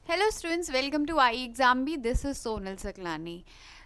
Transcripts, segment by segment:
Hello students, welcome to I exam B. This is Sonal Saklani.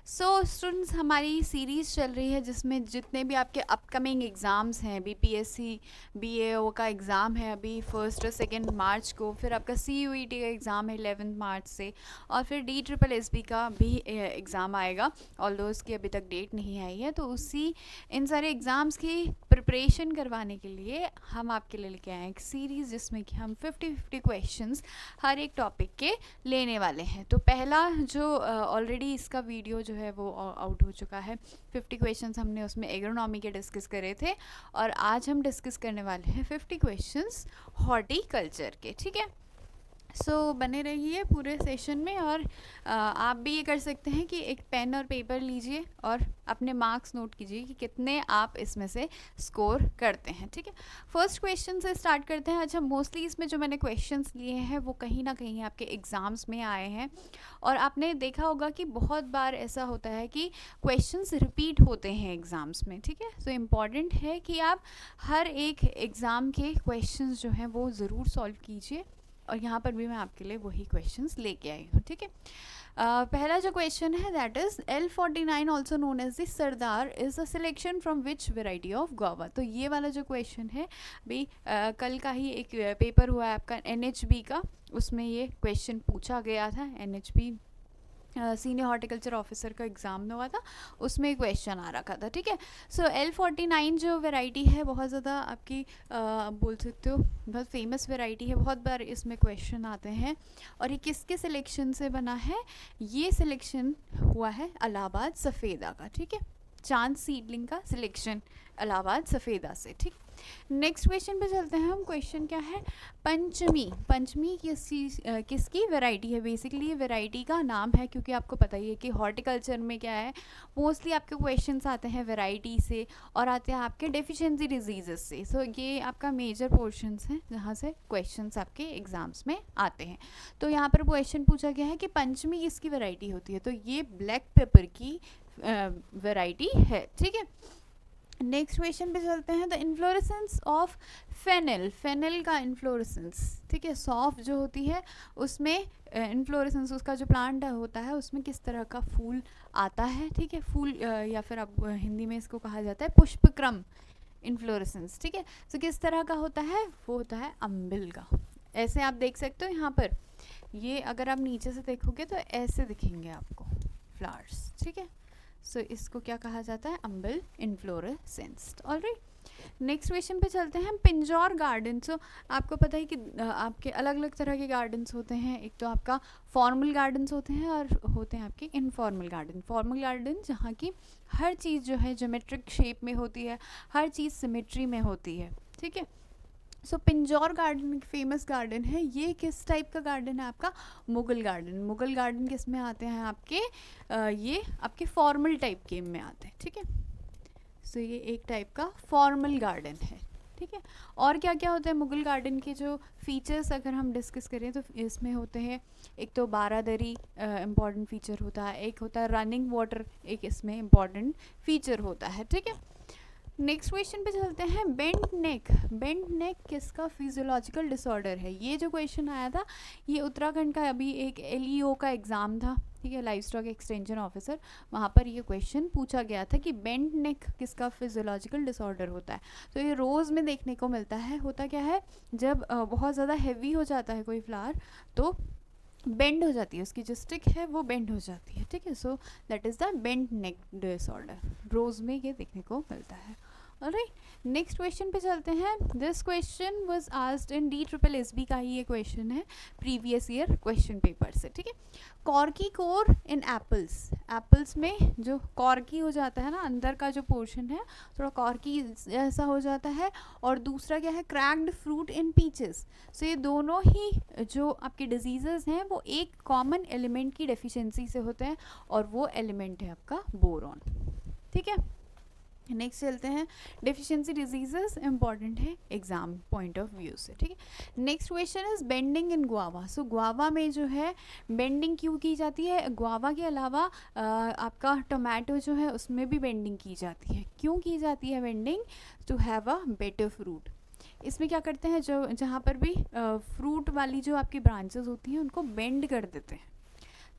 So students, हमारी series चल रही है जिसमें जितने भी आपके अपकमिंग एग्ज़ाम्स हैं, बीपीएससी बीएओ का एग्ज़ाम है अभी 1 और 2 मार्च को, फिर आपका सीयूईटी का एग्ज़ाम है 11 मार्च से, और फिर DSSB का भी एग्ज़ाम आएगा, ऑल्दो उसकी अभी तक डेट नहीं आई है। तो उसी इन सारे एग्ज़ाम्स की प्रिपरेशन करवाने के लिए हम आपके लिए लेके आए हैं एक सीरीज़ जिसमें कि हम 50-50 क्वेश्चंस हर एक टॉपिक के लेने वाले हैं। तो पहला जो ऑलरेडी इसका वीडियो जो है वो आउट हो चुका है। 50 क्वेश्चंस हमने उसमें एग्रोनॉमी के डिस्कस करे थे, और आज हम डिस्कस करने वाले हैं 50 क्वेश्चंस हॉर्टिकल्चर के। ठीक है, बने रहिए पूरे सेशन में। और आप भी ये कर सकते हैं कि एक पेन और पेपर लीजिए और अपने मार्क्स नोट कीजिए कि कितने आप इसमें से स्कोर करते हैं। ठीक है, फर्स्ट क्वेश्चन से स्टार्ट करते हैं। अच्छा, मोस्टली इसमें जो मैंने क्वेश्चंस लिए हैं वो कहीं ना कहीं आपके एग्ज़ाम्स में आए हैं, और आपने देखा होगा कि बहुत बार ऐसा होता है कि क्वेश्चंस रिपीट होते हैं एग्ज़ाम्स में। ठीक है, सो इम्पॉर्टेंट है कि आप हर एक एग्ज़ाम के क्वेश्चंस जो हैं वो ज़रूर सॉल्व कीजिए, और यहाँ पर भी मैं आपके लिए वही क्वेश्चंस लेके आई हूँ। ठीक है, पहला जो क्वेश्चन है that is L49 also known as the Sardar is a selection from which variety of guava. तो ये वाला जो क्वेश्चन है भी कल का ही एक पेपर हुआ है आपका NHB का, उसमें ये क्वेश्चन पूछा गया था। NHB सीनियर हॉर्टिकल्चर ऑफिसर का एग्ज़ाम हुआ था, उसमें क्वेश्चन आ रखा था। ठीक है, सो L49 जो वैरायटी है बहुत ज़्यादा आपकी बोल सकते हो बहुत फेमस वैरायटी है, बहुत बार इसमें क्वेश्चन आते हैं। और ये किसके सिलेक्शन से बना है? ये सिलेक्शन हुआ है इलाहाबाद सफ़ेदा का। ठीक है, चांद सीडलिंग का सिलेक्शन इलाहाबाद सफ़ेदा से। ठीक, नेक्स्ट क्वेश्चन पे चलते हैं हम। क्वेश्चन क्या है? पंचमी। पंचमी किसकी वैरायटी है? बेसिकली ये वैरायटी का नाम है, क्योंकि आपको पता ही है कि हॉर्टिकल्चर में क्या है, मोस्टली आपके क्वेश्चंस आते हैं वैरायटी से और आते हैं आपके डेफिशिएंसी डिजीजेस से। सो ये आपका मेजर पोर्शंस हैं जहाँ से क्वेश्चंस आपके एग्जाम्स में आते हैं। तो यहाँ पर क्वेश्चन पूछा गया है कि पंचमी किसकी वैरायटी होती है? तो ये ब्लैक पेपर की वैरायटी है। ठीक है, नेक्स्ट क्वेश्चन पे चलते हैं। The inflorescence of fennel. Fennel का इन्फ्लोरेसेंस, ठीक है, सौंफ जो होती है उसमें इन्फ्लोरेसेंस, उसका जो प्लांट होता है उसमें किस तरह का फूल आता है? ठीक है, फूल या फिर अब हिंदी में इसको कहा जाता है पुष्पक्रम इन्फ्लोरेसेंस। ठीक है, तो किस तरह का होता है? वो होता है अम्बिल का। ऐसे आप देख सकते हो यहाँ पर, ये अगर आप नीचे से देखोगे तो ऐसे दिखेंगे आपको फ्लावर्स। ठीक है, सो इसको क्या कहा जाता है? अम्बिल इन्फ्लोरेसेंस। ऑलराइट, नेक्स्ट क्वेश्चन पे चलते हैं। पिंजौर गार्डन। सो आपको पता है कि आपके अलग अलग तरह के गार्डन्स होते हैं। एक तो आपका फॉर्मल गार्डन्स होते हैं और होते हैं आपके इनफॉर्मल गार्डन। फॉर्मल गार्डन जहाँ की हर चीज़ जो है ज्योमेट्रिक शेप में होती है, हर चीज़ सिमेट्री में होती है। ठीक है, सो पिंजौर गार्डन एक फेमस गार्डन है। ये किस टाइप का गार्डन है? आपका मुगल गार्डन। मुगल गार्डन किस में आते हैं आपके? ये आपके फॉर्मल टाइप के में आते हैं। ठीक है, सो ये एक टाइप का फॉर्मल गार्डन है। ठीक है, और क्या क्या होता है मुगल गार्डन के जो फीचर्स अगर हम डिस्कस करें तो इसमें होते हैं, एक तो बारादरी इम्पॉर्टेंट फीचर होता है, एक होता है रनिंग वाटर, एक इसमें इम्पॉर्टेंट फीचर होता है। ठीक है, नेक्स्ट क्वेश्चन पे चलते हैं। बेंट नेक। बेंट नेक किसका फिजियोलॉजिकल डिसऑर्डर है? ये जो क्वेश्चन आया था ये उत्तराखंड का अभी एक LEO का एग्ज़ाम था। ठीक है, लाइव स्टॉक एक्सटेंशन ऑफिसर, वहाँ पर ये क्वेश्चन पूछा गया था कि बेंट नेक किसका फिजियोलॉजिकल डिसऑर्डर होता है। तो ये रोज़ में देखने को मिलता है। होता क्या है, जब बहुत ज़्यादा हैवी हो जाता है कोई फ्लावर तो बेंड हो जाती है, उसकी जो स्टिक है वो बेंड हो जाती है। ठीक है, so that is the bend neck disorder. रोज में ये देखने को मिलता है। ऑलराइट, नेक्स्ट क्वेश्चन पे चलते हैं। This question was asked in DSSB का ही ये क्वेश्चन है, प्रीवियस ईयर क्वेश्चन पेपर से। ठीक है, कॉर्की कोर इन एप्पल्स। एप्पल्स में जो कॉर्की हो जाता है ना, अंदर का जो पोर्शन है थोड़ा कॉर्की जैसा हो जाता है, और दूसरा क्या है? Cracked fruit in peaches. So ये दोनों ही जो आपके डिजीज़ेज़ हैं वो एक कॉमन एलिमेंट की डेफिशिएंसी से होते हैं, और वो एलिमेंट है आपका बोरॉन। ठीक है, नेक्स्ट चलते हैं। डेफिशिएंसी डिजीजेस इंपॉर्टेंट है एग्जाम पॉइंट ऑफ व्यू से। ठीक है, next question is bending in guava. So guava में जो है बेंडिंग क्यों की जाती है? गुआवा के अलावा आपका टोमेटो जो है उसमें भी बेंडिंग की जाती है। क्यों की जाती है bending? To have a better fruit. इसमें क्या करते हैं, जो जहाँ पर भी फ्रूट वाली जो आपकी ब्रांचेस होती हैं उनको बेंड कर देते हैं,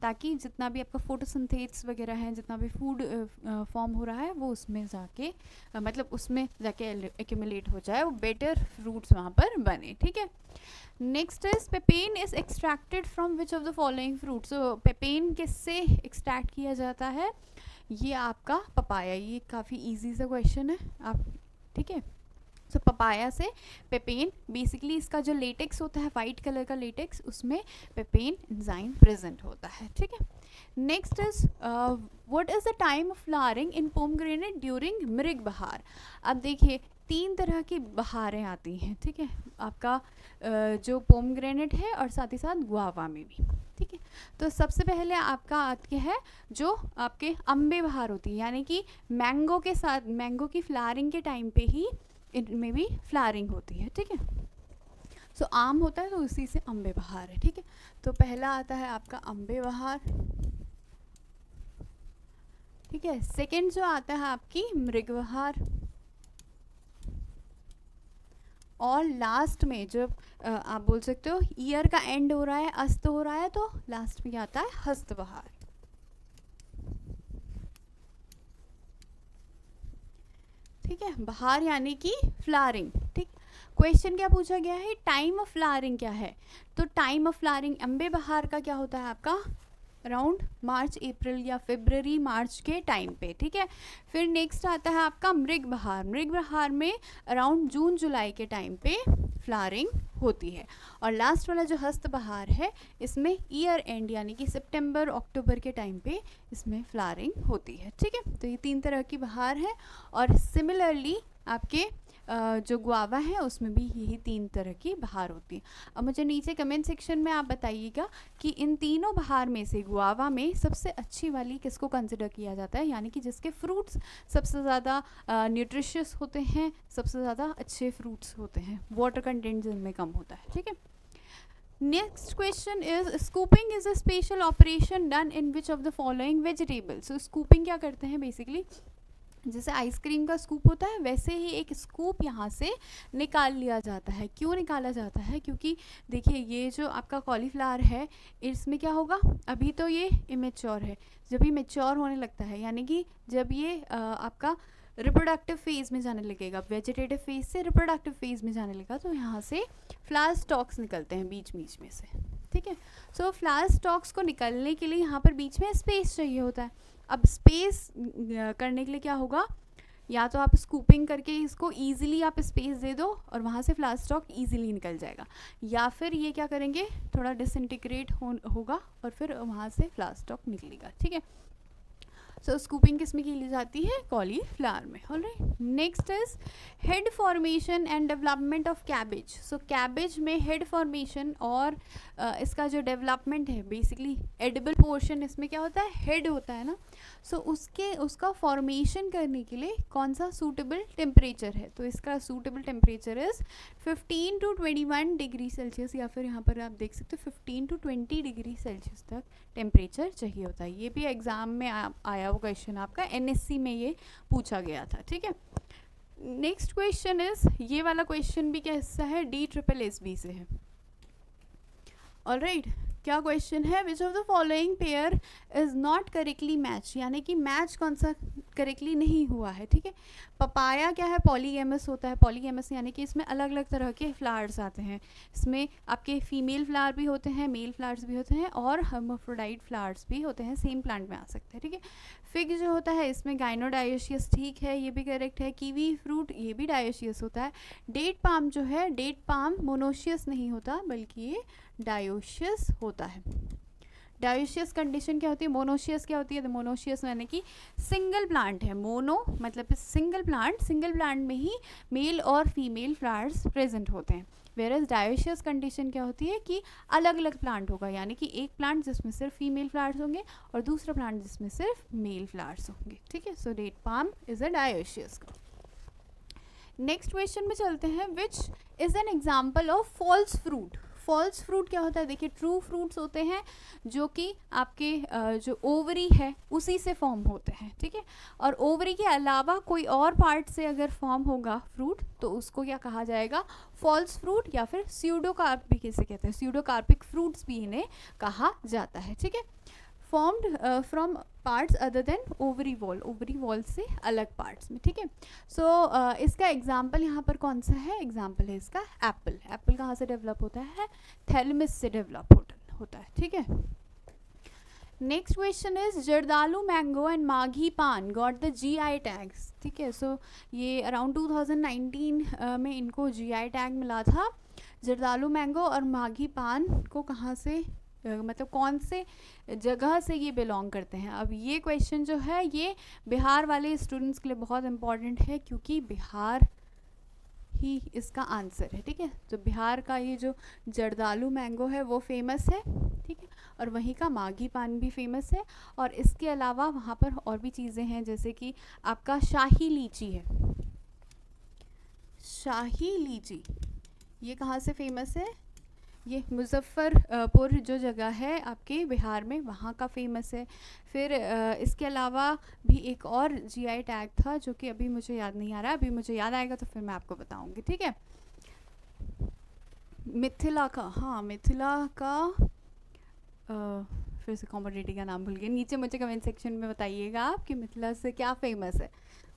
ताकि जितना भी आपका फोटोसिंथेसिस वगैरह है, जितना भी फूड फॉर्म हो रहा है वो उसमें जाके मतलब उसमें जाके एक्यूमुलेट हो जाए, वो बेटर फ्रूट्स वहाँ पर बने, ठीक है। Next is पेपेन is extracted from which of the following fruit. सो पेपेन किससे एक्सट्रैक्ट किया जाता है, ये आपका पपाया, ये काफ़ी इजी सा क्वेश्चन है आप, ठीक है। सो पपाया से पेपेन, बेसिकली इसका जो लेटेक्स होता है वाइट कलर का लेटेक्स, उसमें पेपेन एंजाइम प्रेजेंट होता है, ठीक है। Next is what is the time of flowering in pomegranate during मृग बहार। अब देखिए 3 तरह की बहारें आती हैं, ठीक है, आपका जो पोमग्रेनेट है और साथ ही साथ गुआवा में भी, ठीक है। तो सबसे पहले आपका आती है जो आपके अम्बे बहार होती है, यानी कि मैंगो के साथ, मैंगो की फ्लावरिंग के टाइम पे ही इनमें भी फ्लावरिंग होती है, ठीक है। सो आम होता है तो उसी से अम्बे बहार है, ठीक है। तो पहला आता है आपका अम्बे बहार, ठीक है। सेकंड जो आता है आपकी मृग बहार, और लास्ट में जब आप बोल सकते हो ईयर का एंड हो रहा है, अस्त हो रहा है, तो लास्ट में आता है हस्त बहार, ठीक है। बहार यानी कि फ्लावरिंग, ठीक। क्वेश्चन क्या पूछा गया है, टाइम ऑफ फ्लावरिंग क्या है, तो टाइम ऑफ फ्लावरिंग अम्बे बहार का क्या होता है आपका अराउंड मार्च अप्रैल या फरवरी मार्च के टाइम पे, ठीक है। फिर नेक्स्ट आता है आपका मृग बहार, मृग बहार में अराउंड जून जुलाई के टाइम पे फ्लावरिंग होती है। और लास्ट वाला जो हस्त बहार है, इसमें ईयर एंड यानी कि सितंबर अक्टूबर के टाइम पे इसमें फ्लावरिंग होती है, ठीक है। तो ये 3 तरह की बहार है, और सिमिलरली आपके जो गुआवा है उसमें भी यही 3 तरह की बहार होती है। अब मुझे न्नीचे कमेंट सेक्शन में आप बताइएगा कि इन तीनों बहार में से गुआवा में सबसे अच्छी वाली किसको कंसिडर किया जाता है, यानी कि जिसके फ्रूट्स सबसे ज़्यादा न्यूट्रिशियस होते हैं, सबसे ज़्यादा अच्छे फ्रूट्स होते हैं, वाटर कंटेंट जिनमें कम होता है, ठीक है। Next question is scooping is a special operation done in which of the following vegetable. So scooping क्या करते हैं, बेसिकली जैसे आइसक्रीम का स्कूप होता है वैसे ही एक स्कूप यहाँ से निकाल लिया जाता है। क्यों निकाला जाता है, क्योंकि देखिए ये जो आपका कॉलीफ्लावर है इसमें क्या होगा, अभी तो ये इमेच्योर है, जब ये मेच्योर होने लगता है यानी कि जब ये आपका रिप्रोडक्टिव फेज़ में जाने लगेगा, वेजिटेटिव फेज़ से रिप्रोडक्टिव फेज़ में जाने लगेगा, तो यहाँ से फ्लावर स्टॉक्स निकलते हैं बीच बीच में से, ठीक है। सो फ्लावर स्टॉक्स को निकलने के लिए यहाँ पर बीच में स्पेस चाहिए होता है। अब स्पेस करने के लिए क्या होगा, या तो आप स्कूपिंग करके इसको ईजिली आप स्पेस दे दो और वहाँ से फ्लावर स्टॉक ईजिली निकल जाएगा, या फिर ये क्या करेंगे थोड़ा डिसइंटीग्रेट होगा और फिर वहाँ से फ्लावर स्टॉक निकलेगा, ठीक है। सो स्कूपिंग किस में की जाती है, कॉलीफ्लावर में। Alright, next is head formation and development of cabbage. So cabbage में हेड फॉर्मेशन और इसका जो डेवलपमेंट है, बेसिकली एडिबल पोर्शन इसमें क्या होता है, हेड होता है ना। सो उसका फॉर्मेशन करने के लिए कौन सा सूटेबल टेम्परेचर है, तो इसका suitable temperature is 15 to 21 degree Celsius, या फिर यहाँ पर आप देख सकते हो 15 to 20 डिग्री सेल्सियस तक टेम्परेचर चाहिए होता है। ये भी एग्ज़ाम में आया वो क्वेश्चन, आपका एनएससी में ये पूछा गया था, ठीक है। नेक्स्ट क्वेश्चन इज, ये वाला क्वेश्चन भी क्या हिस्सा है, DSSB से है। ऑलराइट, क्या क्वेश्चन है, which of the following pair is not correctly match, यानी कि मैच कौन सा करेक्टली नहीं हुआ है, ठीक है। पपाया क्या है, पॉलीगैमस होता है, पॉलीगैमस यानी कि इसमें अलग अलग तरह के फ्लावर्स आते हैं, इसमें आपके फीमेल फ्लावर भी होते हैं, मेल फ्लावर्स भी होते हैं, और हर्माफ्रोडाइट फ्लावर्स भी होते हैं, सेम प्लांट में आ सकते हैं, ठीक है। फिग जो होता है इसमें गाइनोडायोशियस, ठीक है, ये भी करेक्ट है। कीवी फ्रूट ये भी डायोशियस होता है। डेट पाम जो है, डेट पाम मोनोशियस नहीं होता बल्कि ये डायोशियस होता है। डायोशियस कंडीशन क्या होती है, मोनोशियस क्या होती है, तो मोनोशियस यानी कि सिंगल प्लांट है, मोनो मतलब सिंगल प्लांट में ही मेल और फीमेल फ्लावर्स प्रेजेंट होते हैं। वेरएज डायोशियस कंडीशन क्या होती है कि अलग अलग प्लांट होगा, यानी कि एक प्लांट जिसमें सिर्फ फीमेल फ्लावर्स होंगे और दूसरा प्लांट जिसमें सिर्फ मेल फ्लावर्स होंगे, ठीक है। So date palm is a dioecious. Next question में चलते हैं, which is an example of false fruit. False fruit क्या होता है? देखिए ट्रू फ्रूट्स होते हैं जो कि आपके जो ओवरी है उसी से फॉर्म होते हैं, ठीक है। और ओवरी के अलावा कोई और पार्ट से अगर फॉर्म होगा फ्रूट तो उसको क्या कहा जाएगा? फॉल्स फ्रूट या फिर स्यूडोकार्प भी किसे कहते हैं, स्यूडोकार्पिक फ्रूट्स भी इन्हें कहा जाता है, ठीक है। Formed from parts other than ovary wall से अलग पार्ट्स में, ठीक है। सो इसका एग्जाम्पल यहाँ पर कौन सा है? एग्जाम्पल है इसका एप्पल। एप्पल कहाँ से डेवलप होता है? थैलेमस से डेवलप होता है, ठीक है। Next question is Zardalu mango and Maghi Paan got the GI tags, ठीक है। सो ये अराउंड 2019 में इनको GI टैग मिला था। जर्दालू मैंगो और माघी पान को कहाँ से मतलब कौन से जगह से ये बिलोंग करते हैं? अब ये क्वेश्चन जो है ये बिहार वाले स्टूडेंट्स के लिए बहुत इंपॉर्टेंट है क्योंकि बिहार ही इसका आंसर है, ठीक है। तो बिहार का ये जो जर्दालू मैंगो है वो फेमस है, ठीक है, और वहीं का माघी पान भी फेमस है। और इसके अलावा वहाँ पर और भी चीज़ें हैं जैसे कि आपका शाही लीची है। शाही लीची ये कहाँ से फेमस है? ये मुजफ्फरपुर जो जगह है आपके बिहार में वहाँ का फेमस है। फिर इसके अलावा भी एक और GI टैग था जो कि अभी मुझे याद नहीं आ रहा, अभी मुझे याद आएगा तो फिर मैं आपको बताऊंगी, ठीक है। मिथिला का, हाँ मिथिला का फिर से कॉमोडिटी का नाम भूल गए, नीचे मुझे कमेंट सेक्शन में बताइएगा आप कि मिथिला से क्या फेमस है,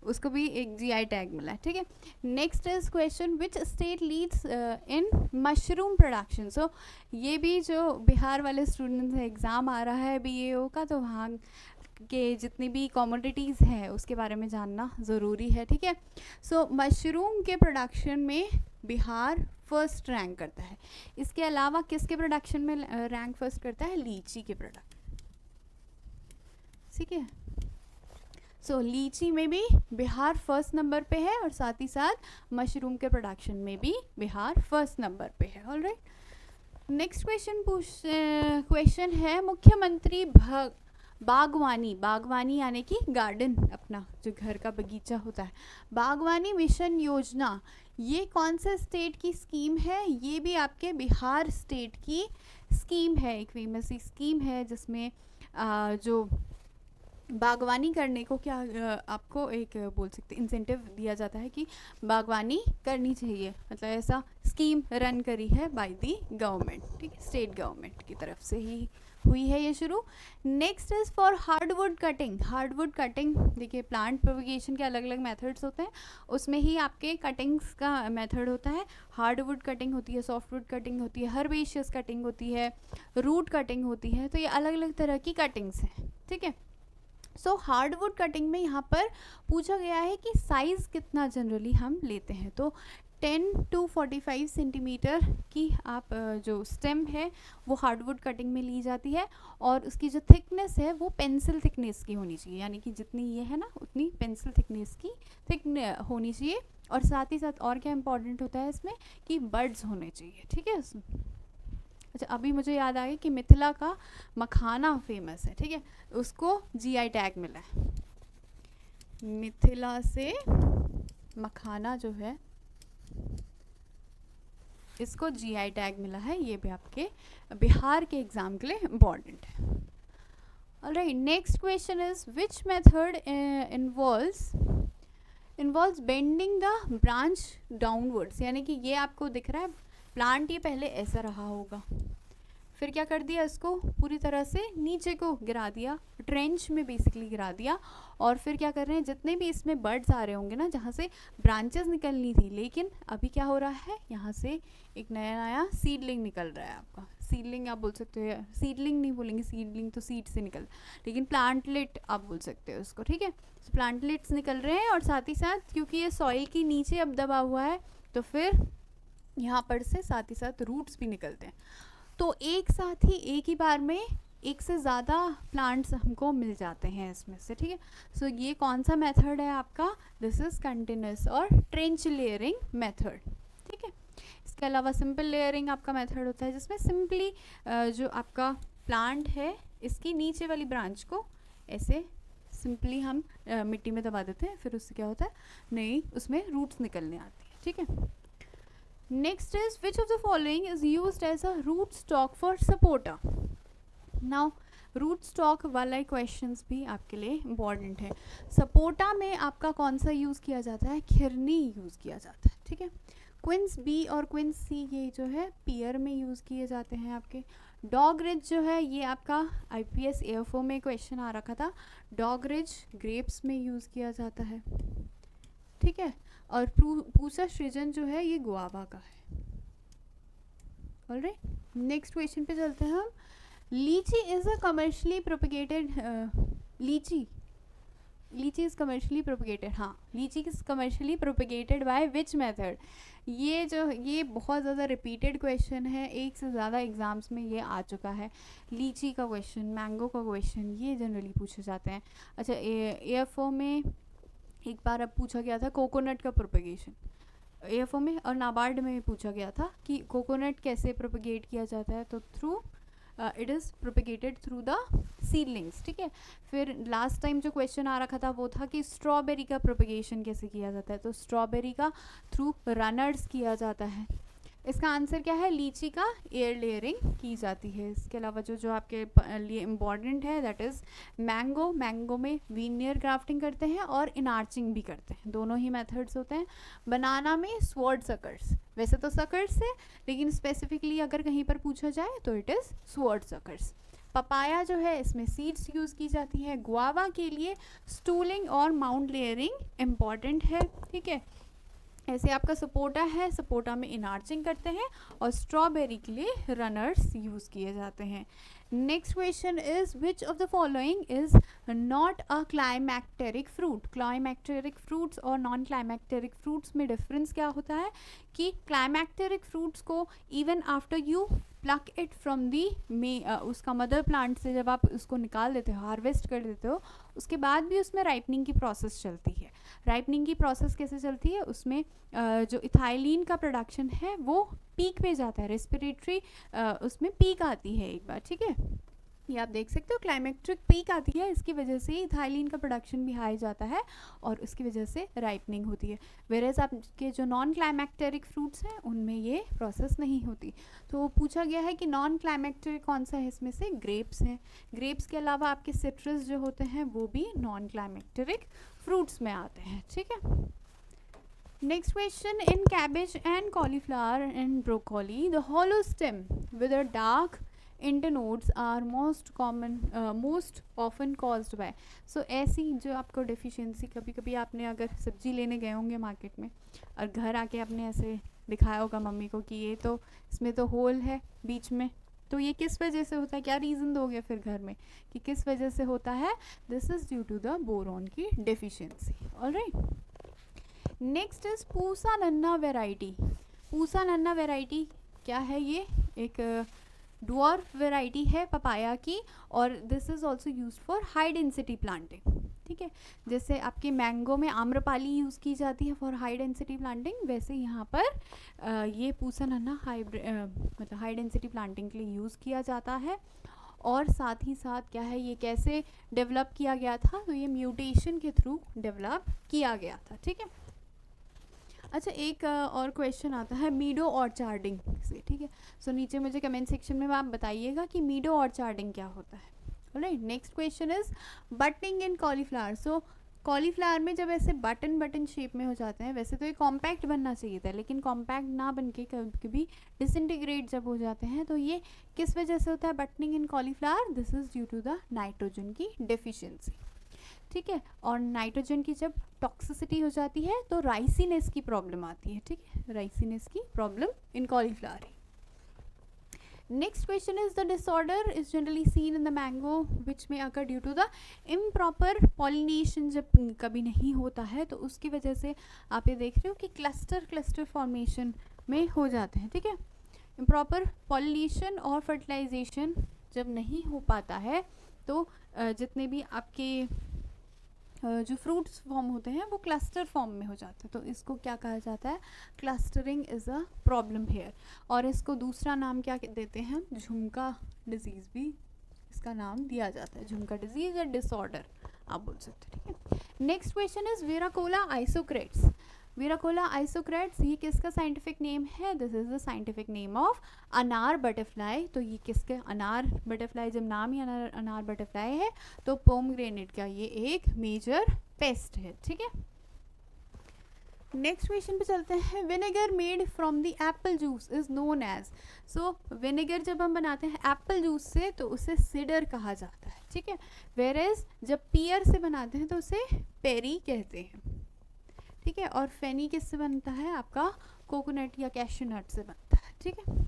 उसको भी एक GI टैग मिला है, ठीक है। Next is question which state leads in mushroom production. So ये भी जो बिहार वाले स्टूडेंट्स हैं एग्ज़ाम आ रहा है BAO का, तो वहाँ के जितनी भी कॉमोडिटीज़ हैं उसके बारे में जानना ज़रूरी है, ठीक है। सो मशरूम के प्रोडक्शन में बिहार फर्स्ट रैंक करता है। इसके अलावा किसके प्रोडक्शन में रैंक फर्स्ट करता है? लीची के प्रोडक्ट, ठीक है। सो लीची में भी बिहार फर्स्ट नंबर पे है और साथ ही साथ मशरूम के प्रोडक्शन में भी बिहार फर्स्ट नंबर पे है। ऑलराइट, नेक्स्ट क्वेश्चन है मुख्यमंत्री बागवानी यानी कि गार्डन, अपना जो घर का बगीचा होता है, बागवानी मिशन योजना ये कौन से स्टेट की स्कीम है? ये भी आपके बिहार स्टेट की स्कीम है, एक फेमस स्कीम है जिसमें जो बागवानी करने को क्या आपको एक बोल सकते इंसेंटिव दिया जाता है कि बागवानी करनी चाहिए, मतलब ऐसा स्कीम रन करी है बाय दी गवर्नमेंट, ठीक है, स्टेट गवर्नमेंट की तरफ से ही हुई है ये शुरू। Next is for hardwood cutting. Hardwood cutting देखिए प्लांट प्रोपगेशन के अलग अलग मेथड्स होते हैं, उसमें ही आपके कटिंग्स का मेथड होता है। हार्डवुड कटिंग होती है, सॉफ्टवुड कटिंग होती है, हर्बेशियस कटिंग होती है, रूट कटिंग होती है, तो ये अलग अलग तरह की कटिंग्स हैं, ठीक है। सो हार्डवुड कटिंग में यहाँ पर पूछा गया है कि साइज़ कितना जनरली हम लेते हैं, तो 10 to 45 सेंटीमीटर की आप जो स्टेम है वो हार्डवुड कटिंग में ली जाती है और उसकी जो थिकनेस है वो पेंसिल थिकनेस की होनी चाहिए, यानी कि जितनी ये है ना उतनी पेंसिल थिकनेस की होनी चाहिए। और साथ ही साथ और क्या इम्पोर्टेंट होता है इसमें कि बड्स होने चाहिए, ठीक है। अच्छा, अभी मुझे याद आ गया कि मिथिला का मखाना फेमस है, ठीक है, उसको GI टैग मिला है। मिथिला से मखाना जो है इसको GI टैग मिला है, ये भी आपके बिहार के एग्जाम के लिए इम्पॉर्टेंट है। Alright, next question is which method involves bending the branch downwards, यानी कि ये आपको दिख रहा है प्लांट ये पहले ऐसा रहा होगा, फिर क्या कर दिया इसको पूरी तरह से नीचे को गिरा दिया, ट्रेंच में बेसिकली गिरा दिया, और फिर क्या कर रहे हैं जितने भी इसमें बर्ड्स आ रहे होंगे ना जहाँ से ब्रांचेस निकलनी थी, लेकिन अभी क्या हो रहा है यहाँ से एक नया सीडलिंग निकल रहा है आपका। सीडलिंग आप बोल सकते हो, सीडलिंग नहीं बोलेंगे, सीडलिंग तो सीड से निकल, लेकिन प्लांटलेट आप बोल सकते हो उसको, ठीक है। तो प्लांटलेट्स निकल रहे हैं और साथ ही साथ क्योंकि ये सॉइल के नीचे अब दबा हुआ है तो फिर यहाँ पर से साथ ही साथ रूट्स भी निकलते हैं, तो एक साथ ही एक ही बार में एक से ज़्यादा प्लांट्स हमको मिल जाते हैं इसमें से, ठीक है। सो ये कौन सा मेथड है आपका? दिस इज़ कंटिन्यूस और ट्रेंच लेयरिंग मेथड, ठीक है। इसके अलावा सिंपल लेयरिंग आपका मेथड होता है जिसमें सिंपली जो आपका प्लांट है इसकी नीचे वाली ब्रांच को ऐसे सिंपली हम मिट्टी में दबा देते हैं, फिर उससे क्या होता है नई उसमें रूट्स निकलने आती है, ठीक है। Next is which of the following is used as a root stock for sapota. Now root stock वाला क्वेश्चंस भी आपके लिए इम्पॉर्टेंट है. सपोटा में आपका कौन सा यूज़ किया जाता है? खिरनी यूज़ किया जाता है. ठीक है. क्विंस बी और क्विंस सी ये जो है पियर में यूज़ किए जाते हैं आपके. डॉग रिज जो है ये आपका IPS AFO में क्वेश्चन आ रखा था. डॉग रिज ग्रेप्स में यूज़ किया जाता है. ठीक है. और पूसा सृजन जो है ये गुआवा का है. ऑलराइट, नेक्स्ट क्वेश्चन पे चलते हैं हम. लीची इज अ कमर्शियली प्रोपिगेटेड. लीची इज कमर्शियली प्रोपिगेटेड. हाँ, लीची is commercially propagated by which method. ये बहुत ज़्यादा रिपीटेड क्वेश्चन है, एक से ज़्यादा एग्जाम्स में ये आ चुका है. लीची का क्वेश्चन, मैंगो का क्वेश्चन ये जनरली पूछे जाते हैं. अच्छा, AFO में एक बार अब पूछा गया था कोकोनट का प्रोपिगेशन. AFO में और नाबार्ड में पूछा गया था कि कोकोनट कैसे प्रोपिगेट किया जाता है. तो through it is propagated through the seedlings. ठीक है. फिर लास्ट टाइम जो क्वेश्चन आ रखा था वो था कि स्ट्रॉबेरी का प्रोपिगेशन कैसे किया जाता है. तो स्ट्रॉबेरी का थ्रू रनर्स किया जाता है. इसका आंसर क्या है? लीची का एयर लेयरिंग की जाती है. इसके अलावा जो आपके लिए इम्पॉर्टेंट है दैट इज़ मैंगो. मैंगो में वीनियर ग्राफ्टिंग करते हैं और इनार्चिंग भी करते हैं. दोनों ही मेथड्स होते हैं. बनाना में स्वॉर्ड सकर्स. वैसे तो सकर्स है लेकिन स्पेसिफिकली अगर कहीं पर पूछा जाए तो it is sword suckers. Papaya जो है इसमें सीड्स यूज़ की जाती है. गुआवा के लिए स्टूलिंग और माउंट लेयरिंग इम्पॉर्टेंट है. ठीक है. ऐसे आपका सपोटा है, सपोटा में इनार्चिंग करते हैं और स्ट्रॉबेरी के लिए रनर्स यूज़ किए जाते हैं. Next question is which of the following is not a climacteric fruit. Climacteric fruits और नॉन क्लाइमैक्टेरिक फ्रूट्स में डिफरेंस क्या होता है कि क्लाइमैक्टेरिक फ्रूट्स को even after you pluck it from the उसका मदर प्लांट से जब आप उसको निकाल देते हो, हार्वेस्ट कर देते हो, उसके बाद भी उसमें राइपनिंग की प्रोसेस चलती है. राइपनिंग की प्रोसेस कैसे चलती है? उसमें जो इथाइलिन का प्रोडक्शन है वो पीक पे जाता है. रेस्पिरेटरी उसमें पीक आती है एक बार. ठीक है. ये आप देख सकते हो क्लाइमेक्ट्रिक पीक आती है. इसकी वजह से इथाइलिन का प्रोडक्शन भी हाई जाता है और उसकी वजह से राइपनिंग होती है. वेरेज आपके जो नॉन क्लाइमेक्टेरिक फ्रूट्स हैं उनमें ये प्रोसेस नहीं होती. तो पूछा गया है कि नॉन क्लाइमेक्टेरिक कौन सा है? इसमें से ग्रेप्स हैं. ग्रेप्स के अलावा आपके सिट्रस जो होते हैं वो भी नॉन क्लाइमेक्टेरिक फ्रूट्स में आते हैं. ठीक है. Next question, in cabbage and cauliflower and broccoli, the hollow stem with a dark internodes are most often caused by. So ऐसी जो आपको deficiency, कभी कभी आपने अगर सब्जी लेने गए होंगे मार्केट में और घर आके आपने ऐसे दिखाया होगा मम्मी को कि ये तो इसमें तो होल है बीच में, तो ये किस वजह से होता है? क्या रीज़न दोगे फिर घर में कि किस वजह से होता है? This is due to the boron की deficiency. Alright. Next is Pusa Nanha variety. Pusa Nanha variety क्या है? ये एक डॉर्फ वेराइटी है पपाया की और this is also use for high density planting. ठीक है. जैसे आपके मैंगो में आम्रपाली यूज़ की जाती है फॉर हाई डेंसिटी प्लांटिंग, वैसे यहाँ पर ये पूसा नन्ना मतलब हाई डेंसिटी प्लांटिंग के लिए यूज़ किया जाता है. और साथ ही साथ क्या है, ये कैसे डेवलप किया गया था? तो ये म्यूटेशन के थ्रू डेवलप किया गया था. ठीक है. अच्छा, एक और क्वेश्चन आता है मीडो ऑर्चार्डिंग से. ठीक है. सो नीचे मुझे कमेंट सेक्शन में आप बताइएगा कि मीडो ऑर्चार्डिंग क्या होता है. Alright. Next question is buttoning in cauliflower. So cauliflower में जब ऐसे बटन शेप में हो जाते हैं, वैसे तो ये कॉम्पैक्ट बनना चाहिए था लेकिन कॉम्पैक्ट ना बन के कभी कभी डिसइंटीग्रेट जब हो जाते हैं, तो ये किस वजह से होता है buttoning in cauliflower? This is due to the nitrogen की डेफिशिएंसी. ठीक है. और नाइट्रोजन की जब टॉक्सिसिटी हो जाती है तो राइसिनेस की प्रॉब्लम आती है. ठीक है. राइसिनेस की problem in cauliflower. Next question is the disorder is generally seen in the mango which में occur due to the improper pollination. जब कभी नहीं होता है तो उसकी वजह से आप ये देख रहे हो कि क्लस्टर फॉर्मेशन में हो जाते हैं. ठीक है. इम्प्रॉपर पॉलिनेशन और फर्टिलाइजेशन जब नहीं हो पाता है तो जितने भी आपके जो फ्रूट्स फॉर्म होते हैं वो क्लस्टर फॉर्म में हो जाते हैं. तो इसको क्या कहा जाता है? Clustering is a problem here. और इसको दूसरा नाम क्या देते हैं? झुमका डिजीज़ भी इसका नाम दिया जाता है. झुमका डिजीज़ या डिसऑर्डर आप बोल सकते हैं. ठीक है. Next question is Virachola isocrates. Virachola isocrates, ये किसका साइंटिफिक नेम है? This is the scientific name of anar butterfly. तो ये किसके, अनार बटरफ्लाई, जब नाम ही अनार बटरफ्लाई है तो पोमग्रेनेट का ये एक मेजर पेस्ट है, ठीक है। नेक्स्ट क्वेश्चन पे चलते हैं। Vinegar made from the apple juice is known as, so vinegar जब हम बनाते हैं एप्पल जूस से तो उसे सिडर कहा जाता है, ठीक है। वेर एज जब पियर से बनाते हैं तो उसे पेरी कहते हैं, ठीक है। और फेनी किससे बनता है? आपका कोकोनट या कैश्यू नट से बनता है, ठीक है।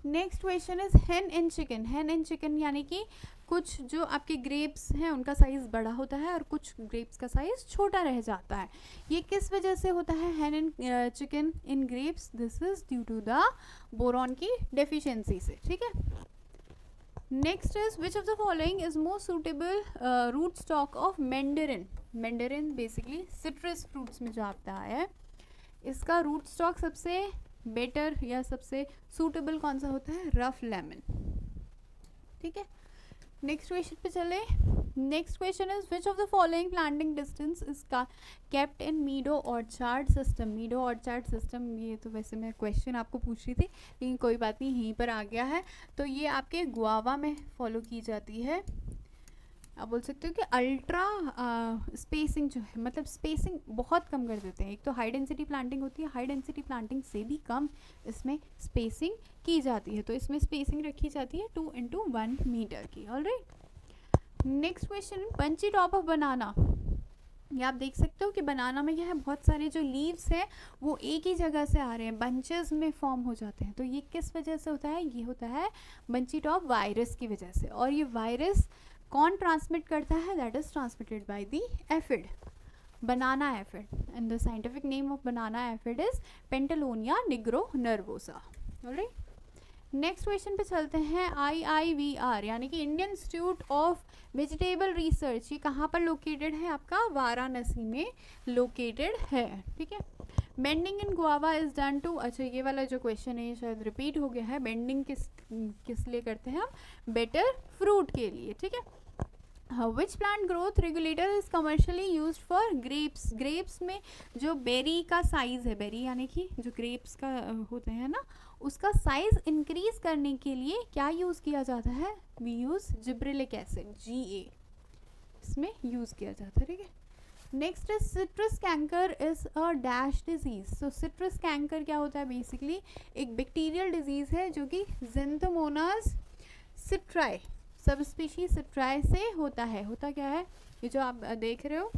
नेक्स्ट क्वेश्चन इज हेन एंड चिकन। हेन एंड चिकन यानी कि कुछ जो आपके ग्रेप्स हैं उनका साइज़ बड़ा होता है और कुछ ग्रेप्स का साइज़ छोटा रह जाता है। ये किस वजह से होता है hen and chicken in grapes? This is due to the boron की डेफिशिएंसी से, ठीक है। Next is which of the following is most suitable root stock of mandarin. Mandarin basically citrus fruits में जो आता है, इसका रूट स्टॉक सबसे बेटर या सबसे सूटेबल कौन सा होता है? रफ लेमन, ठीक है। नेक्स्ट क्वेश्चन पे चले। Next question is which of the following planting distance is kept in मीडो orchard system. मीडो orchard system, ये तो वैसे मैं क्वेश्चन आपको पूछ रही थी लेकिन कोई बात नहीं, यहीं पर आ गया है। तो ये आपके गुआवा में फॉलो की जाती है। आप बोल सकते हो कि अल्ट्रा स्पेसिंग जो है, मतलब स्पेसिंग बहुत कम कर देते हैं। एक तो हाई डेंसिटी प्लांटिंग होती है, हाई डेंसिटी प्लांटिंग से भी कम इसमें स्पेसिंग की जाती है। तो इसमें स्पेसिंग रखी जाती है 2 into 1 मीटर की। Alright. Next question, bunchy top of बनाना। ये आप देख सकते हो कि बनाना में क्या है, बहुत सारे जो लीव्स हैं वो एक ही जगह से आ रहे हैं, बंचेस में फॉर्म हो जाते हैं। तो ये किस वजह से होता है? ये होता है बंची टॉप वायरस की वजह से। और ये वायरस कौन ट्रांसमिट करता है? That is transmitted by the aphid, banana aphid, and the scientific name of banana aphid is Pentalonia nigro nervosa. Alright. Next question पे चलते हैं। IIVR यानी कि Indian institute of vegetable research, ये कहाँ पर लोकेटेड है? आपका वाराणसी में लोकेटेड है, ठीक है। Bending in guava is done to, अच्छा ये वाला जो क्वेश्चन है ये शायद रिपीट हो गया है। बेंडिंग किस लिए करते हैं हम? बेटर फ्रूट के लिए, ठीक है। Which plant growth regulator is commercially use for grapes. Grapes में जो बेरी का साइज है, बेरी यानी कि जो ग्रेप्स का होते हैं ना, उसका साइज इंक्रीज करने के लिए क्या यूज किया जाता है? We use gibberellic acid, GA, इसमें यूज किया जाता है, ठीक है। Next is citrus canker is a dash disease. तो सिट्रस कैंकर क्या होता है? बेसिकली एक बैक्टीरियल डिजीज है जो कि ज़ेंथोमोनास सिट्राई, सब स्पीशीज सिट्राई से होता है। होता क्या है? ये जो आप देख रहे हो,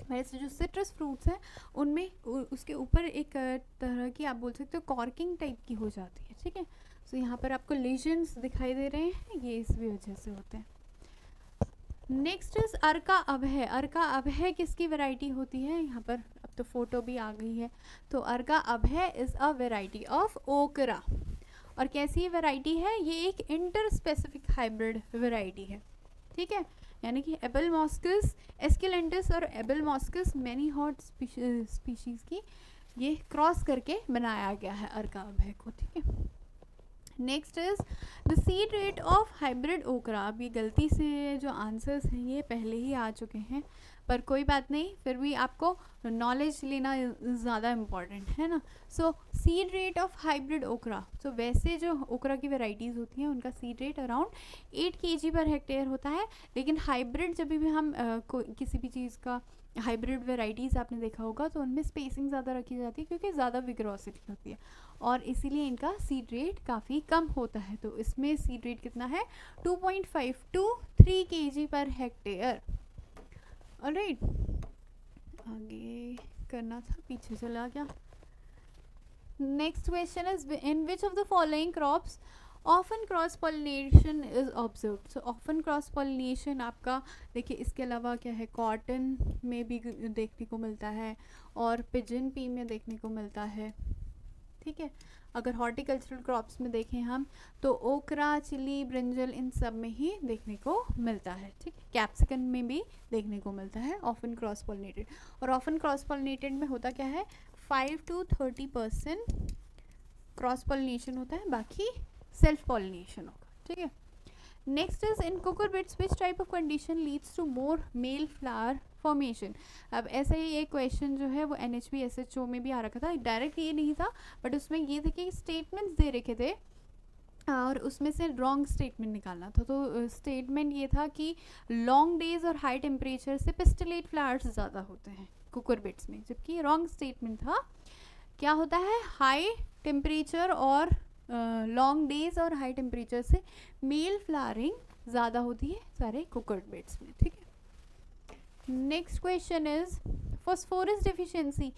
वैसे जो सिट्रस फ्रूट्स हैं उनमें उसके ऊपर एक तरह की आप बोल सकते हो कॉर्किंग टाइप की हो जाती है, ठीक है। तो यहाँ पर आपको लेजन्स दिखाई दे रहे हैं, ये इस वजह से होते हैं। Next is Arka Abhay. अर्का अभय किसकी वैरायटी होती है? यहाँ पर अब तो फोटो भी आ गई है। तो Arka Abhay is a variety of okra. और कैसी वैरायटी है? ये एक इंटर स्पेसिफिक हाइब्रिड वैरायटी है, ठीक है। यानी कि एबल मॉस्कस एस्केलेंटस और एबल मॉस्कस मैनी हॉट स्पीशीज की ये क्रॉस करके बनाया गया है अर्का अभय को, ठीक है। Next is the seed rate of hybrid ओकरा। अब ये गलती से जो आंसर्स हैं ये पहले ही आ चुके हैं, पर कोई बात नहीं, फिर भी आपको नॉलेज लेना ज़्यादा इम्पॉर्टेंट है ना। सो सीड रेट ऑफ हाइब्रिड ओकरा, तो वैसे जो ओकरा की वैरायटीज़ होती हैं उनका seed rate around 8 kg per hectare होता है। लेकिन हाइब्रिड जब भी हम किसी भी चीज़ का हाइब्रिड वैरायटीज़ आपने देखा होगा तो उनमें स्पेसिंग ज़्यादा रखी जाती है क्योंकि ज़्यादा विग्रोसिटी होती है और इसीलिए इनका सीड रेट काफ़ी कम होता है। तो इसमें सीड रेट कितना है? 2.5 to 3 kg per hectare. Alright, आगे करना था, पीछे चला गया। Next question is in which of the following crops often cross pollination is observed. So often cross pollination आपका देखिए, इसके अलावा क्या है, कॉटन में भी देखने को मिलता है और पिजन पी में देखने को मिलता है, ठीक है। अगर हॉर्टिकल्चरल क्रॉप्स में देखें हम तो ओकरा, चिली, ब्रिंजल, इन सब में ही देखने को मिलता है, ठीक है। कैप्सिकम में भी देखने को मिलता है ऑफन क्रॉस पॉलिनेटेड। और ऑफन क्रॉस पॉलिनेटेड में होता क्या है, 5 to 30% क्रॉस पॉलिनेशन होता है, बाकी सेल्फ पॉलिनेशन होगा, ठीक है। Next is in cucurbits which type of condition leads to more male flower formation. अब ऐसा ही एक क्वेश्चन जो है वो NHB SHO में भी आ रखा था, डायरेक्ट ये नहीं था बट उसमें ये थे कि स्टेटमेंट्स दे रखे थे और उसमें से रॉन्ग स्टेटमेंट निकालना था। तो स्टेटमेंट ये था कि लॉन्ग डेज और हाई टेम्परेचर से पिस्टलेट फ्लावर्स ज़्यादा होते हैं कुकुरबिट्स में, जबकि रॉन्ग स्टेटमेंट था क्या होता है, हाई टेम्परेचर और लॉन्ग डेज और हाई टेम्परेचर से मेल फ्लावरिंग ज़्यादा होती है सारे कुकुरबिट्स में। ठीक है, next question is phosphorus deficiency.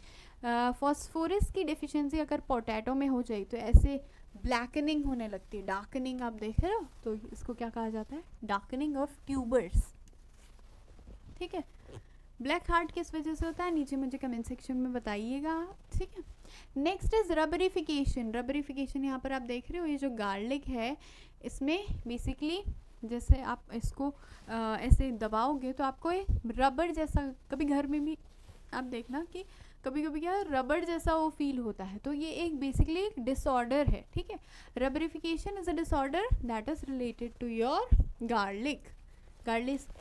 Phosphorus की डेफिशिएंसी अगर पोटैटो में हो जाए तो ऐसे ब्लैकनिंग होने लगती है, डार्कनिंग आप देख रहे हो, तो इसको क्या कहा जाता है, डार्कनिंग ऑफ ट्यूबर्स। ठीक है, ब्लैक हार्ट किस वजह से होता है, नीचे मुझे कमेंट सेक्शन में बताइएगा। ठीक है, नेक्स्ट इज रबरिफिकेशन। रबरिफिकेशन यहाँ पर आप देख रहे हो, ये जो गार्लिक है इसमें बेसिकली जैसे आप इसको ऐसे दबाओगे तो आपको एक रबर जैसा, कभी घर में भी आप देखना कि कभी कभी क्या रबर जैसा वो फील होता है, तो ये एक बेसिकली एक डिसऑर्डर है। ठीक है, rubrification is a disorder that is related to your garlic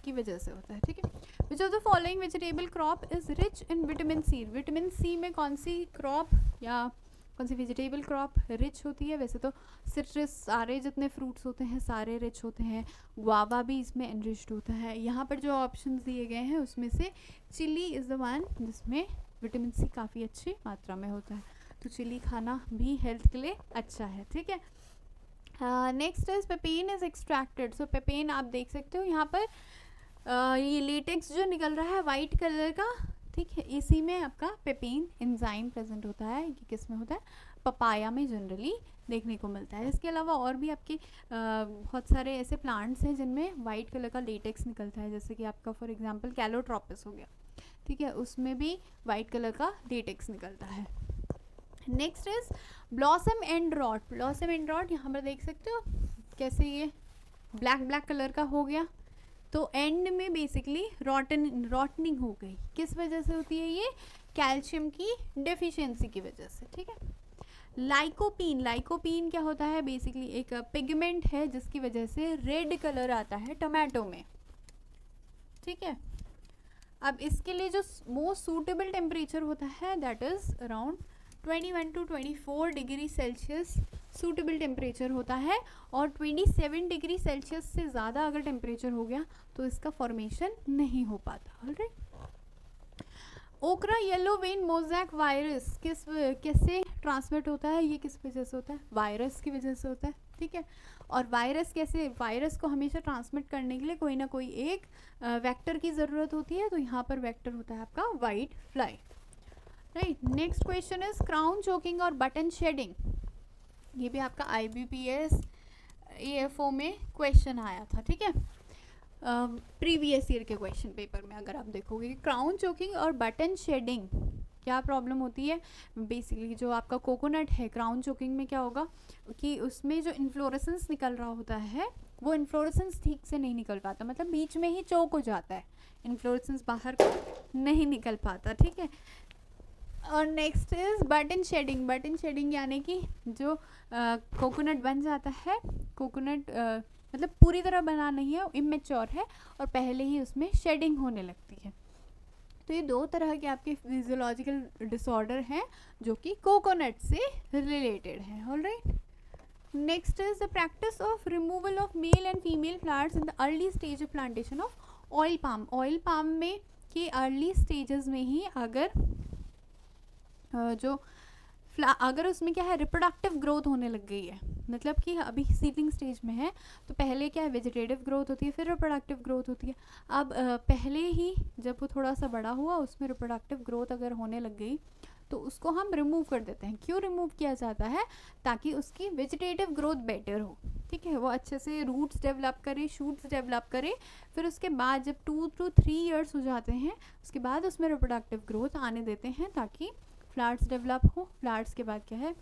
की वजह से होता है। ठीक है, which of the following vegetable crop is rich in vitamin C. Vitamin C में कौन सी क्रॉप या कौन सी वेजिटेबल क्रॉप रिच होती है, वैसे तो सिट्रस सारे जितने फ्रूट्स होते हैं सारे रिच होते हैं, गुआवा भी इसमें एनरिच्ड होता है। यहाँ पर जो ऑप्शंस दिए गए हैं उसमें से चिली इज़ द वन जिसमें विटामिन सी काफ़ी अच्छी मात्रा में होता है, तो चिली खाना भी हेल्थ के लिए अच्छा है। ठीक है, नेक्स्ट इज पेपेन इज एक्सट्रैक्टेड। सो पेपेन आप देख सकते हो यहाँ पर ये लेटेक्स जो निकल रहा है वाइट कलर का, ठीक है, इसी में आपका पेपेन एंजाइम प्रेजेंट होता है। ये किस में होता है, पपाया में जनरली देखने को मिलता है। इसके अलावा और भी आपके बहुत सारे ऐसे प्लांट्स हैं जिनमें वाइट कलर का लेटेक्स निकलता है, जैसे कि आपका फॉर एग्जांपल कैलोट्रोपिस हो गया, ठीक है, उसमें भी वाइट कलर का लेटेक्स निकलता है। Next is blossom end rot. Blossom end rot यहाँ पर देख सकते हो कैसे ये ब्लैक कलर का हो गया, तो एंड में बेसिकली रॉटनिंग हो गई। किस वजह से होती है ये, कैल्शियम की डेफिशिएंसी की वजह से। ठीक है, लाइकोपीन। लाइकोपीन क्या होता है, बेसिकली एक पिगमेंट है जिसकी वजह से रेड कलर आता है टोमेटो में। ठीक है, अब इसके लिए जो मोस्ट सूटेबल टेम्परेचर होता है that is around 21 to 24 degree Celsius suitable temperature होता है, और 27 डिग्री सेल्सियस से ज़्यादा अगर टेम्परेचर हो गया तो इसका फॉर्मेशन नहीं हो पाता। ऑलराइट, ओकरा येलो वेन मोज़ैक वायरस कैसे ट्रांसमिट होता है, ये किस वजह से होता है, वायरस की वजह से होता है। ठीक है, और वायरस कैसे, वायरस को हमेशा ट्रांसमिट करने के लिए कोई ना कोई एक वेक्टर की ज़रूरत होती है, तो यहाँ पर वेक्टर होता है आपका white fly. Right, next question is crown choking और बटन शेडिंग। ये भी आपका IBPS AFO में क्वेश्चन आया था। ठीक है, प्रीवियस ईयर के क्वेश्चन पेपर में अगर आप देखोगे, क्राउन चोकिंग और बटन शेडिंग क्या प्रॉब्लम होती है, बेसिकली जो आपका कोकोनट है, क्राउन चोकिंग में क्या होगा कि उसमें जो इन्फ्लोरेसेंस निकल रहा होता है वो इन्फ्लोरेसेंस ठीक से नहीं निकल पाता, मतलब बीच में ही चोक हो जाता है, इन्फ्लोरेसेंस बाहर नहीं निकल पाता। ठीक है, और next is button shedding. Button shedding यानी कि जो कोकोनट बन जाता है, कोकोनट मतलब पूरी तरह बना नहीं है, इमेच्योर है और पहले ही उसमें शेडिंग होने लगती है। तो ये दो तरह के आपके फिजियोलॉजिकल डिसऑर्डर हैं जो कि कोकोनट से रिलेटेड है। Alright, next is the practice of removal of male and female flowers in the early stage of plantation of oil palm. Oil palm में कि अर्ली स्टेजेस में ही अगर अगर उसमें क्या है, रिप्रोडक्टिव ग्रोथ होने लग गई है, मतलब कि अभी सीडलिंग स्टेज में है, तो पहले क्या है, वेजिटेटिव ग्रोथ होती है, फिर रिप्रोडक्टिव ग्रोथ होती है। अब पहले ही जब वो थोड़ा सा बड़ा हुआ उसमें रिप्रोडक्टिव ग्रोथ अगर होने लग गई तो उसको हम रिमूव कर देते हैं। क्यों रिमूव किया जाता है, ताकि उसकी वेजिटेटिव ग्रोथ बेटर हो। ठीक है, वो अच्छे से रूट्स डेवलप करे, शूट्स डेवलप करे, फिर उसके बाद जब 2 to 3 ईयर्स हो जाते हैं उसके बाद उसमें रिप्रोडक्टिव ग्रोथ आने देते हैं ताकि फ्लावर्स डेवलप हो। फ्लावर्स के बाद क्या है,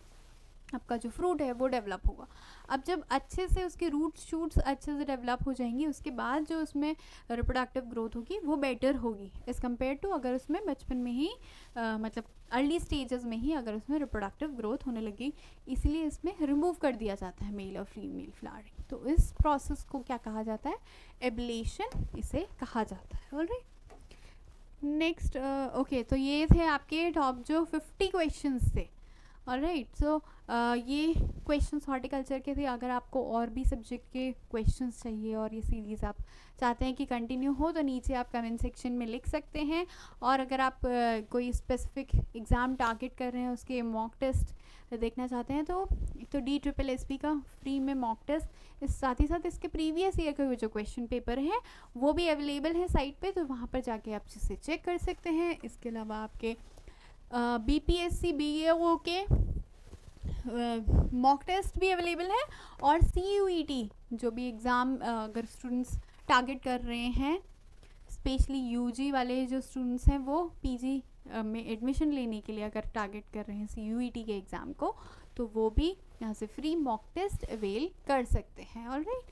आपका जो फ्रूट है वो डेवलप होगा। अब जब अच्छे से उसके रूट्स शूट्स अच्छे से डेवलप हो जाएंगी, उसके बाद जो उसमें रिप्रोडक्टिव ग्रोथ होगी वो बेटर होगी एज़ कम्पेयर टू अगर उसमें बचपन में ही मतलब अर्ली स्टेजेस में ही अगर उसमें रिप्रोडक्टिव ग्रोथ होने लगी। इसलिए इसमें रिमूव कर दिया जाता है मेल और फीमेल फ्लावरिंग। तो इस प्रोसेस को क्या कहा जाता है? एब्लेशन इसे कहा जाता है। ऑलराइट, नेक्स्ट ओके, तो ये थे आपके टॉप जो 50 क्वेश्चंस थे। ऑलराइट, सो ये क्वेश्चंस हॉर्टिकल्चर के थे। अगर आपको और भी सब्जेक्ट के क्वेश्चंस चाहिए और ये सीरीज़ आप चाहते हैं कि कंटिन्यू हो तो नीचे आप कमेंट सेक्शन में लिख सकते हैं। और अगर आप कोई स्पेसिफिक एग्ज़ाम टारगेट कर रहे हैं, उसके मॉक टेस्ट देखना चाहते हैं, तो एक तो DSSSB का फ्री में मॉक टेस्ट, इस साथ ही साथ इसके प्रीवियस ईयर के जो क्वेश्चन पेपर हैं वो भी अवेलेबल है साइट पे, तो वहाँ पर जाके आप जिसे चेक कर सकते हैं। इसके अलावा आपके BPSC BAO के मॉक टेस्ट भी अवेलेबल है, और CUET जो भी एग्ज़ाम अगर स्टूडेंट्स टारगेट कर रहे हैं, स्पेशली UG वाले जो स्टूडेंट्स हैं वो PG में एडमिशन लेने के लिए अगर टारगेट कर रहे हैं CUET के एग्ज़ाम को, तो वो भी यहाँ से फ्री मॉक टेस्ट अवेल कर सकते हैं। ऑलराइट,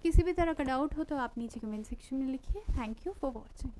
किसी भी तरह का डाउट हो तो आप नीचे कमेंट सेक्शन में लिखिए। Thank you for watching.